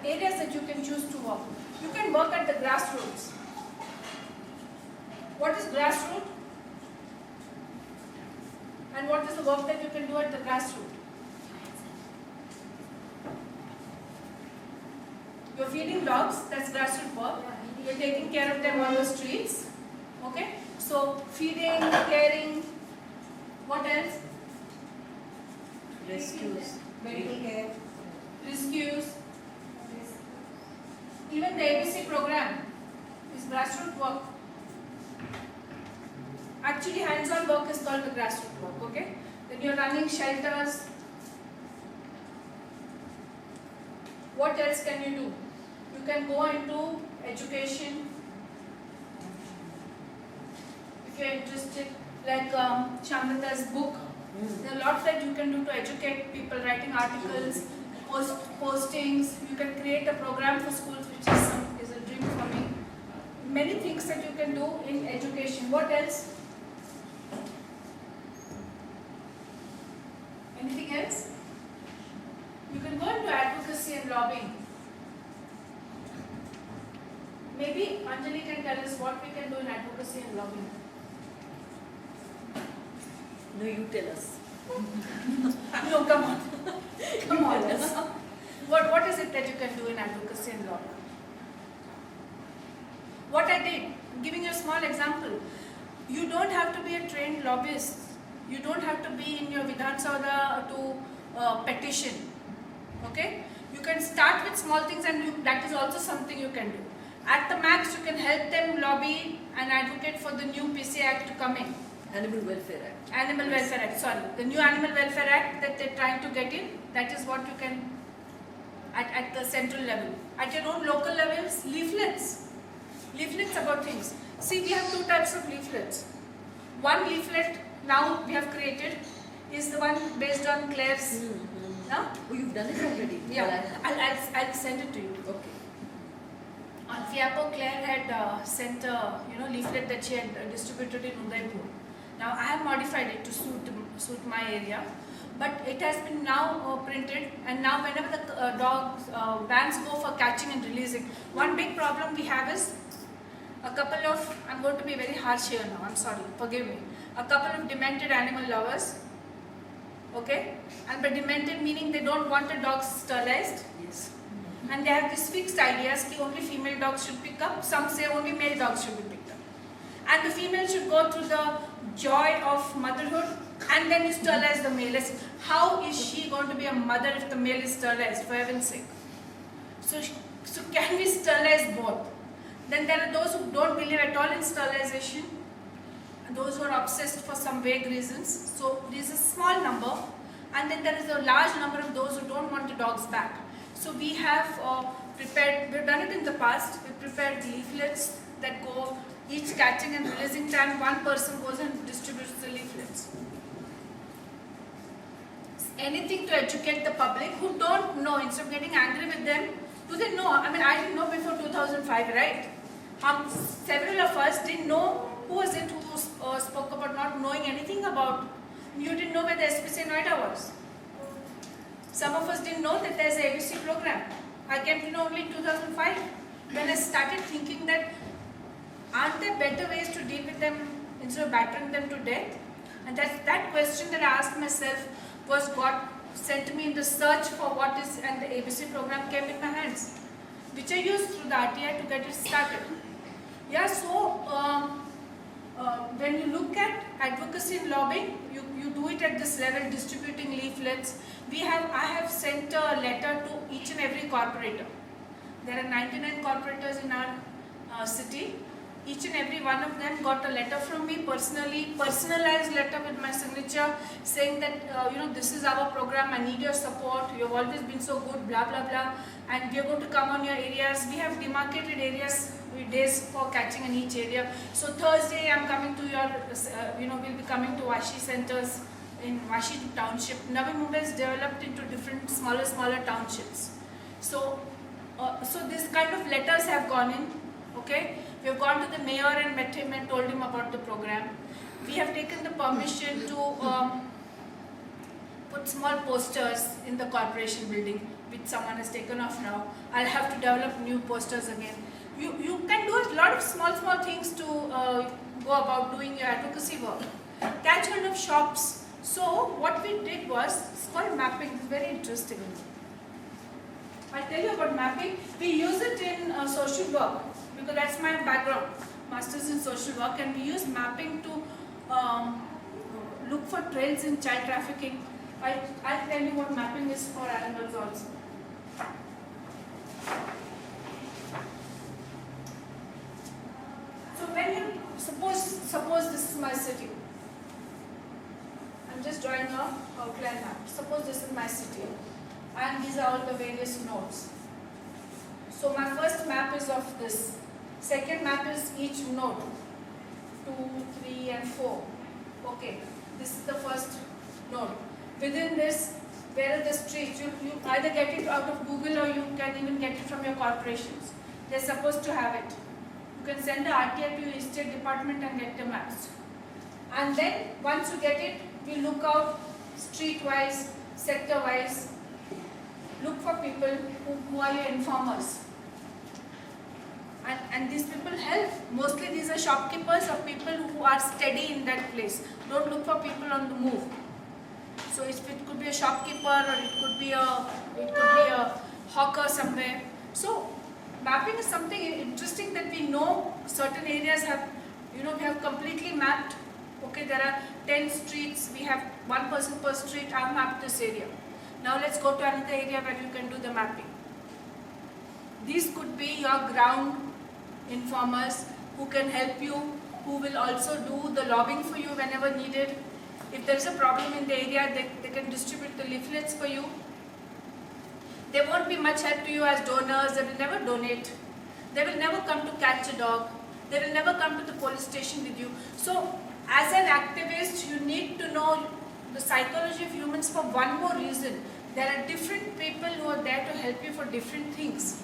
areas that you can choose to work. You can work at the grassroots. What is grassroots? And what is the work that you can do at the grassroots? You're feeding dogs, that's grassroots work. You're taking care of them on the streets. Okay? So feeding, caring, what else? Rescues. Medical care. Rescues. Even the ABC program is grassroots work. Actually, hands-on work is called the grassroots work, okay? Then you're running shelters. What else can you do? You can go into education. If you're interested, like Shamlata's book, there are lots that you can do to educate people, writing articles, postings. You can create a program for schools, which is a dream for me. Many things that you can do in education. What else? Anything else? You can go into advocacy and lobbying. Maybe Anjali can tell us what we can do in advocacy and lobbying. No, you tell us. No, come on. Come on. What is it that you can do in advocacy and lobbying? What I did, I'm giving you a small example. You don't have to be a trained lobbyist. You don't have to be in your Vidhan Sabha to petition. Okay? You can start with small things, and that is also something you can do. At the max, you can help them lobby and advocate for the new PC Act to come in. Animal Welfare Act. Animal Welfare Act, sorry. The new Animal Welfare Act that they're trying to get in, that is what you can, at the central level. At your own local levels, leaflets. Leaflets about things. See, we have two types of leaflets. One leaflet now we have created is the one based on Claire's. No? Oh, you've done it already? Yeah, I'll send it to you. Okay. On FIAPO, Claire had sent a leaflet that she had distributed in Udaipur. Now I have modified it to suit my area, but it has been now printed, and now whenever the vans go for catching and releasing, one big problem we have is a couple of, I'm going to be very harsh here now, I'm sorry, forgive me, a couple of demented animal lovers, okay, and by demented meaning they don't want the dogs sterilized. Yes. And they have this fixed ideas that only female dogs should pick up, some say only male dogs should be picked up. And the female should go through the joy of motherhood and then you sterilize the male. How is she going to be a mother if the male is sterilized, for heaven's sake? So can we sterilize both? Then there are those who don't believe at all in sterilization, and those who are obsessed for some vague reasons. So this is a small number, and then there is a large number of those who don't want the dogs back. So we have prepared, we've done it in the past, we prepared leaflets that go, each catching and releasing time, one person goes and distributes the leaflets. Anything to educate the public who don't know, instead of getting angry with them, do they know? I mean, I didn't know before 2005, right? Several of us didn't know, who was it who spoke about not knowing anything about, you didn't know where the SPCA Noida was. Some of us didn't know that there's an ABC program. I came to know only in 2005 when I started thinking that aren't there better ways to deal with them instead of battering them to death? And that question that I asked myself was what sent me in the search for what is, and the ABC program came in my hands, which I used through the RTI to get it started. Yeah, so when you look at advocacy and lobbying, you do it at this level, distributing leaflets. I have sent a letter to each and every corporator. There are 99 corporators in our city. Each and every one of them got a letter from me personally, personalized letter with my signature, saying that this is our program, I need your support, you have always been so good, blah blah blah, and we are going to come on your areas. We have demarcated areas, days for catching in each area. So Thursday I'm coming to your, we'll be coming to Vashi centers in Vashi township. Navi Mumbai is developed into different smaller townships. So this kind of letters have gone in, okay. We have gone to the mayor and met him and told him about the program. We have taken the permission to put small posters in the corporation building. which someone has taken off now. I'll have to develop new posters again. You can do a lot of small things to go about doing your advocacy work. Catch hold of shops. So what we did was, it's called mapping. It's very interesting. I'll tell you about mapping. We use it in social work because that's my background, masters in social work, and we use mapping to look for trails in child trafficking. I'll tell you what mapping is for animals also. So when you suppose this is my city. I'm just drawing a outline map. Suppose this is my city, and these are all the various nodes. So my first map is of this. Second map is each node, 2, 3, and 4. Okay, this is the first node. Within this, where are the streets? You either get it out of Google or you can even get it from your corporations. They're supposed to have it. You can send the RTI to your estate department and get the maps. And then once you get it, we look out street-wise, sector-wise. Look for people who are your informers. And these people help. Mostly these are shopkeepers or people who are steady in that place. Don't look for people on the move. So it could be a shopkeeper or it could be a hawker somewhere. So mapping is something interesting that we know certain areas have, we have completely mapped. Okay, there are 10 streets, we have one person per street, I've mapped this area. Now let's go to another area where you can do the mapping. These could be your ground informers who can help you, who will also do the lobbying for you whenever needed. If there is a problem in the area, they can distribute the leaflets for you. They won't be much help to you as donors, they will never donate. They will never come to catch a dog. They will never come to the police station with you. So as an activist, you need to know the psychology of humans for one more reason. There are different people who are there to help you for different things.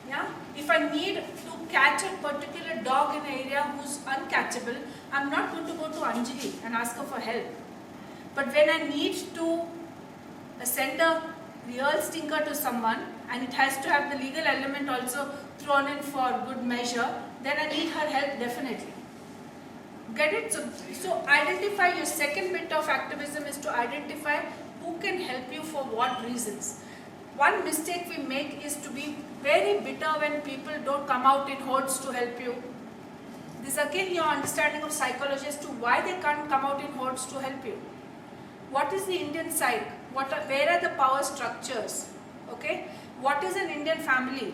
Yeah? If I need to catch a particular dog in an area who's uncatchable, I'm not going to go to Anjali and ask her for help. But when I need to send a real stinker to someone, and it has to have the legal element also thrown in for good measure, then I need her help definitely. Get it? So identify your second bit of activism is to identify who can help you for what reasons. One mistake we make is to be very bitter when people don't come out in hordes to help you. This again your understanding of psychology as to why they can't come out in hordes to help you. What is the Indian psyche? Where are the power structures? Okay? What is an Indian family?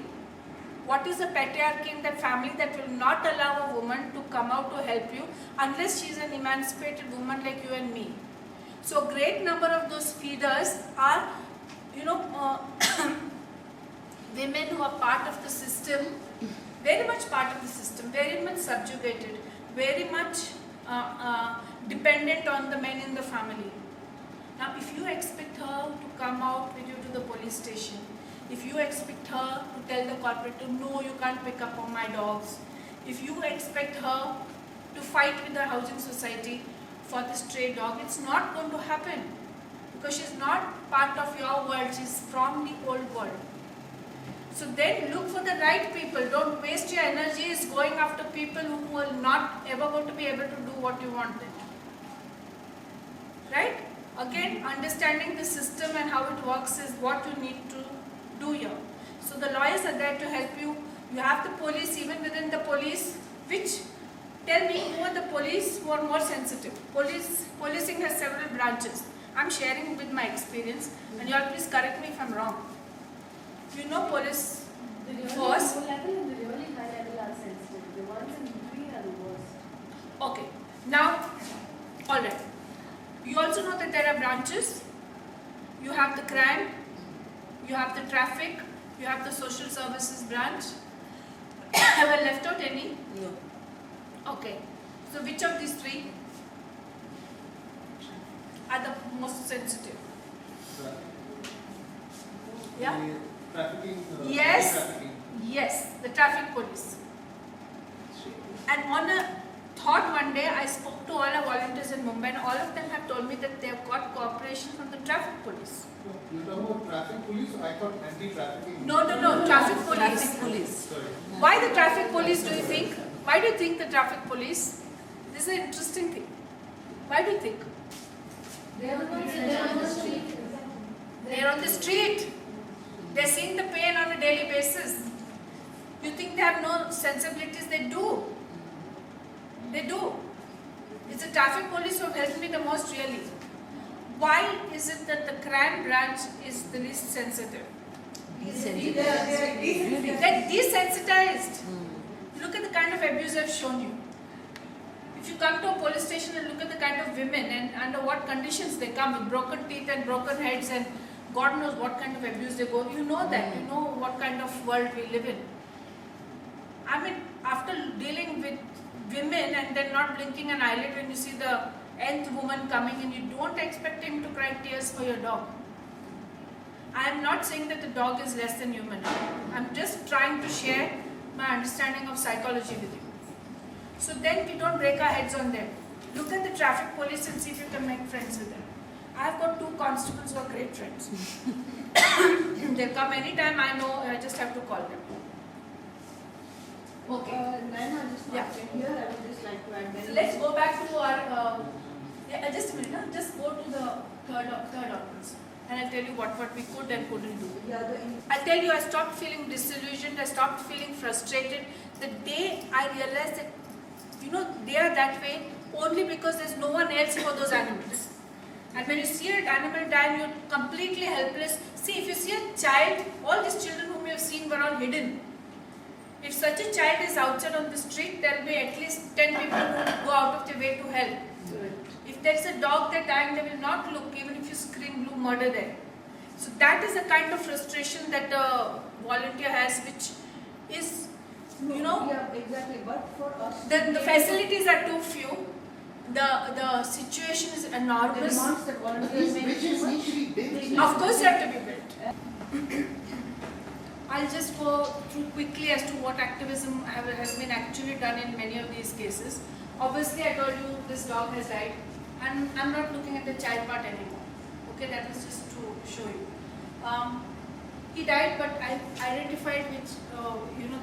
What is the patriarchy in that family that will not allow a woman to come out to help you unless she is an emancipated woman like you and me? So great number of those feeders are, women who are part of the system, very much part of the system, very much subjugated, very much dependent on the men in the family. Now if you expect her to come out with you to the police station, if you expect her to tell the corporator, no, you can't pick up on my dogs, if you expect her to fight with the housing society for the stray dog, it's not going to happen because she's not part of your world, she's from the old world. So then look for the right people. Don't waste your energies going after people who are not ever going to be able to do what you want them. Right? Again, understanding the system and how it works is what you need to do here. So the lawyers are there to help you. You have the police, even within the police, which tell me who are the police who are more sensitive. Policing has several branches. I'm sharing with my experience, and you all please correct me if I'm wrong. You know police force. The really low level and the really high level are sensitive. The ones in between are the worst. Okay. Now, alright. You also know that there are branches. You have the crime, you have the traffic, you have the social services branch. Have I left out any? No. Okay. So which of these three are the most sensitive? Yeah? Trafficking. Yes. Trafficking. Yes, the traffic police. And on a thought one day, I spoke to all our volunteers in Mumbai, and all of them have told me that they have got cooperation from the traffic police. You talking about traffic police? I thought anti-trafficking. No, traffic police. Traffic police. Sorry. Why the traffic police, do you think? Why do you think the traffic police? This is an interesting thing. Why do you think? They are the ones that are on the street. They're on the street. They're seeing the pain on a daily basis. You think they have no sensibilities? They do. They do. It's the traffic police who have helped me the most, really. Why is it that the crime branch is the least sensitive? They're desensitized. Look at the kind of abuse I've shown you. If you come to a police station and look at the kind of women and under what conditions they come with broken teeth and broken heads and God knows what kind of abuse they go, you know that. You know what kind of world we live in. I mean, after dealing with women and then not blinking an eyelid when you see the nth woman coming in, you don't expect him to cry tears for your dog. I am not saying that the dog is less than human. I'm just trying to share my understanding of psychology with you. So then we don't break our heads on them. Look at the traffic police and see if you can make friends with them. I've got 2 constables who are great friends. They'll come anytime I know, I just have to call them. Okay. Naina, just Yeah. here I would just like to add. So let's go back to our, just a minute, no? Just go to the third ordinance. And I'll tell you what we could and couldn't do. Yeah, I'll tell you, I stopped feeling disillusioned, I stopped feeling frustrated. The day I realized that, they are that way only because there's no one else for those animals. And when you see an animal die, you're completely helpless. See, if you see a child, all these children whom you have seen were all hidden. If such a child is outside on the street, there will be at least 10 people who go out of their way to help. If there is a dog that dying, they will not look, even if you scream blue murder there. So that is the kind of frustration that a volunteer has, which is, Yeah, exactly. But for us, the facilities are too few. The situation is the enormous. demands that volunteers make. Which is actually big. Of course, they have to be built. I'll just go through quickly as to what activism has been actually done in many of these cases. Obviously, I told you this dog has died, and I'm not looking at the child part anymore. Okay, that was just to show you. He died, but I identified which,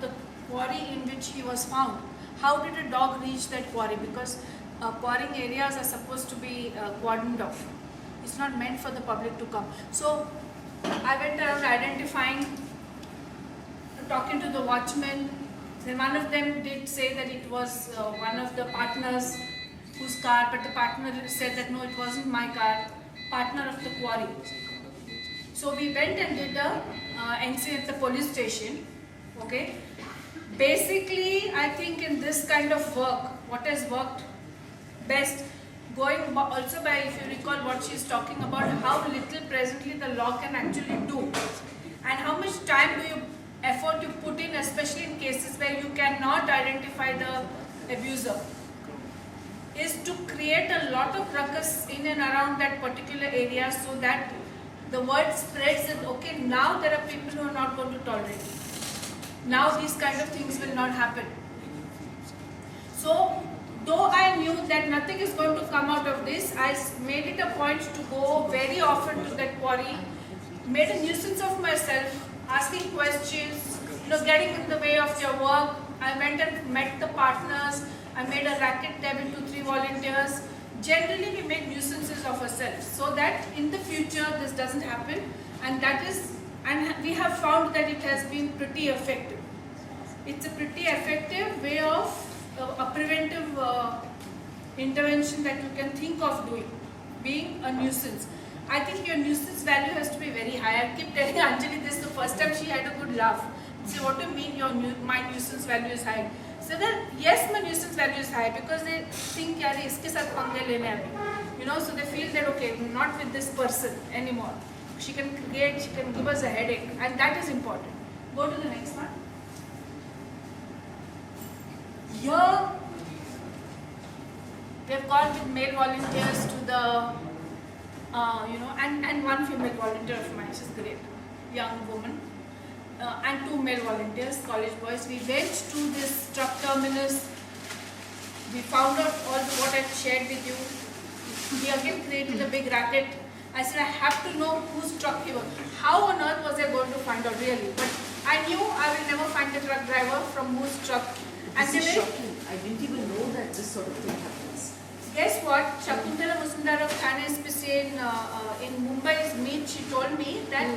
the quarry in which he was found. How did a dog reach that quarry? Because quarrying areas are supposed to be cordoned off. It's not meant for the public to come. So I went around identifying, talking to the watchmen. Then one of them did say that it was one of the partners whose car, but the partner said that no, it wasn't my car, partner of the quarry. So we went and did a NC at the police station. Okay. Basically, I think in this kind of work, what has worked best, going also by, if you recall what she's talking about, how little presently the law can actually do, and how much time do you effort you put in, especially in cases where you cannot identify the abuser, is to create a lot of ruckus in and around that particular area so that the word spreads that okay, now there are people who are not going to tolerate it. Now these kind of things will not happen. So, though I knew that nothing is going to come out of this, I made it a point to go very often to that quarry, made a nuisance of myself, asking questions, getting in the way of your work. I went and met the partners, I made a racket there with 2-3 volunteers. Generally, we make nuisances of ourselves so that in the future this doesn't happen, and we have found that it has been pretty effective. It's a pretty effective way of a preventive intervention that you can think of doing, being a nuisance. I think your nuisance value has to be very high. I keep telling Anjali this the first time, she had a good laugh. Say, what do you mean my nuisance value is high? So well, yes, my nuisance value is high because they think, yaar, iske saath pange lene abhi. So they feel that okay, not with this person anymore. She can give us a headache, and that is important. Go to the next one. Here, we have gone with male volunteers to the, and one female volunteer of mine, she's great, young woman, and 2 male volunteers, college boys. We went to this truck terminus. We found out all what I've shared with you. He again created a big racket. I said, I have to know whose truck he was. How on earth was I going to find out really? But I knew I will never find the truck driver from whose truck. And This is they were, shocking. I didn't even know that this sort of thing happens. guess what? Shakuntala Musundar of Thane SPCA in Mumbai's meet, she told me that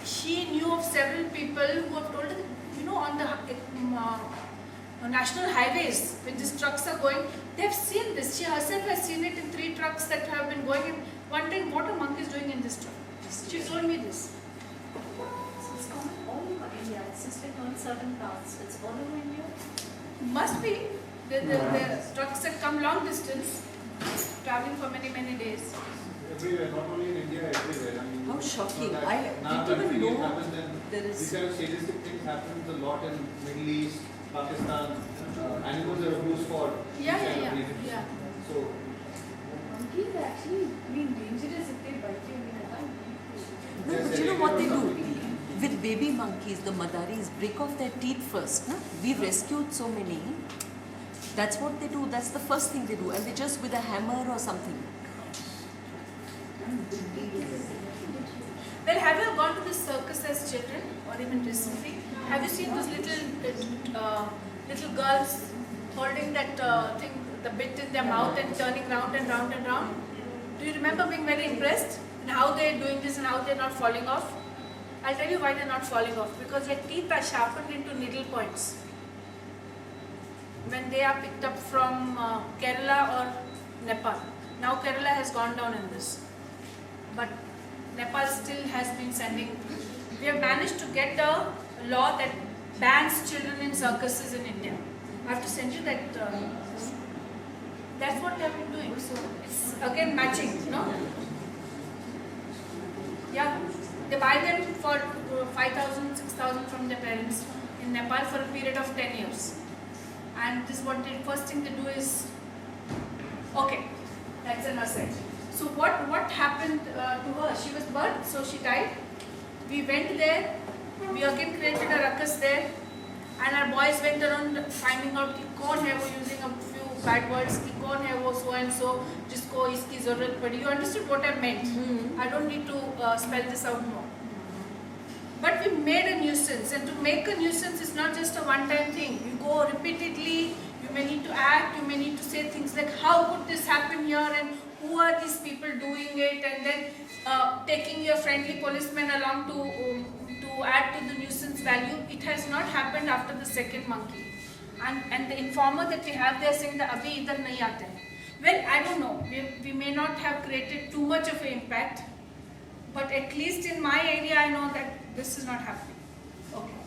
she knew of several people who have told her that, you know, on the national highways, when these trucks are going, they've seen this. She herself has seen it in 3 trucks that have been going in. Wondering what a monk is doing in this truck. She told me this. It's common all over India. It's just like on certain paths. It's all over India. Must be. The trucks that come long distance, traveling for many, many days. Everywhere, not only in India, everywhere. I mean, How shocking. not that- I now didn't that even it know happens in- there is- These kind of sadistic things happen a lot in Middle East, Pakistan. Animals are abused for these Yeah, kind yeah, of yeah. reasons. Yeah. So, Monkeys are actually, I mean, dangerous if they bite you. I mean, I can't believe it. No, but you know what they do? With baby monkeys, the madaris break off their teeth first. No? We've rescued so many. That's what they do. That's the first thing they do. And they just with a hammer or something. Well, have you gone to the circus as children, or even recently? Have you seen those little girls holding that thing, the bit in their mouth and turning round and round and round? Do you remember being very impressed in how they're doing this and how they're not falling off? I'll tell you why they're not falling off. Because their teeth are sharpened into needle points. When they are picked up from Kerala or Nepal. Now Kerala has gone down in this. But Nepal still has been sending. We have managed to get a law that bans children in circuses in India. I have to send you that. That's what they have been doing. So it's again matching, no? Yeah, they buy them for 5,000, 6,000 from their parents in Nepal for a period of 10 years. And this what the first thing they do is, okay, that's an aside. So what happened to her? She was burnt, so she died. We went there, we again created a ruckus there, and our boys went around finding out कि कौन है वो, using a few bad words कि कौन है वो so and so जिसको इसकी ज़रूरत पड़ी. You understood what I meant? I don't need to spell this out more. But we made a nuisance, and to make a nuisance is not just a one-time thing. You go repeatedly, you may need to act, you may need to say things like, how could this happen here, and who are these people doing it, and then taking your friendly policeman along to add to the nuisance value. It has not happened after the second monkey. And the informer that we have there saying that abhi idhar nahi aate hain. Well, I don't know, we may not have created too much of an impact, but at least in my area I know that this is not happening. Okay.